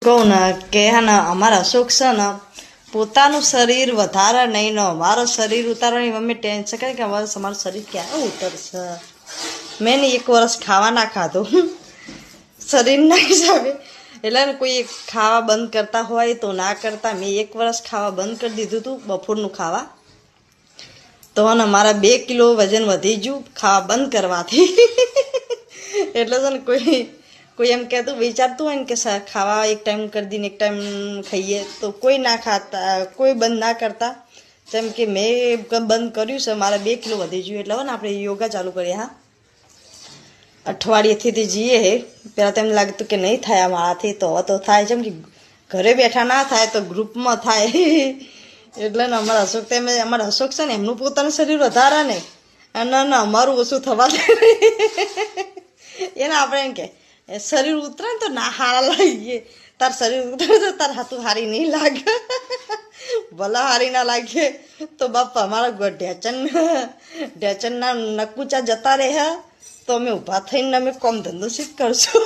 કહું ને કે હે ને અમારા અશોક છે ને પોતાનું શરીર વધારે નહીં ને મારું શરીર ઉતારવાની મમ્મી ટેન્શન કરે કે અમારું શરીર ક્યારે ઉતરશે. મેં ને 1 વર્ષ ખાવા ના ખાધું શરીરના હિસાબે. એટલે ને કોઈ ખાવા બંધ કરતા હોય તો ના કરતા. મેં 1 વર્ષ ખાવા બંધ કરી દીધું હતું બપોરનું ખાવા. તો ને મારા 2 કિલો વજન વધી ગયું ખાવા બંધ કરવાથી. એટલે છે ને કોઈ એમ કહેતું વિચારતું હોય ને કે ખાવા એક ટાઈમ કરી દઈને એક ટાઈમ ખાઈએ તો કોઈ ના ખાતા, કોઈ બંધ ના કરતા. જેમ કે મેં બંધ કર્યું છે, મારા 2 કિલો વધી ગયું. એટલે ને આપણે યોગા ચાલુ કરીએ. હા, અઠવાડિયેથી જઈએ હે. પહેલાં તો એમ લાગતું કે નહીં થાય મારાથી, તો હવે તો થાય. જેમ કે ઘરે બેઠા ના થાય તો ગ્રુપમાં થાય. એટલે ને અમારા અશોક છે ને એમનું પોતાનું શરીર વધારે ને અને અમારું ઓછું થવા દે. એને આપણે એમ કે શરીર ઉતરે ને તો ના હારા લાગીએ. તાર શરીર ઉતરે તો તાર હાથું હારી નહીં લાગે. ભલા હારી ના લાગે તો બાપા અમારા ઢેચનના નકુચા જતા રહે તો અમે ઊભા થઈને અમે કોમ ધંધો શીખ કરશું.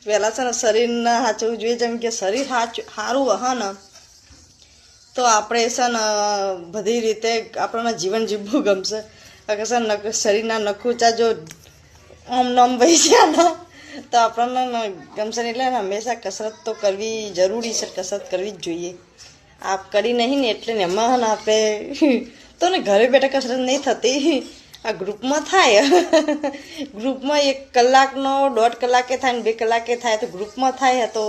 પહેલાં છે ને શરીરને સાચવવું જોઈએ. જેમ કે શરીર સારું હે ને તો આપણે છે ને બધી રીતે આપણને જીવન જીવવું ગમશે. અગર છે શરીરના નખુચા જો આમ નામ વહી ગયા ને તો આપણને ગમશે નહીં. એટલે હંમેશા કસરત તો કરવી જરૂરી છે, કસરત કરવી જ જોઈએ. આપ કરી નહીં ને એટલે ને એમાં આપણે તો ને ઘરે બેઠા કસરત નહીં થતી. આ ગ્રુપમાં થાય. ગ્રુપમાં 1 કલાકનો 1.5 કલાકે થાય ને 2 કલાકે થાય તો ગ્રુપમાં થાય તો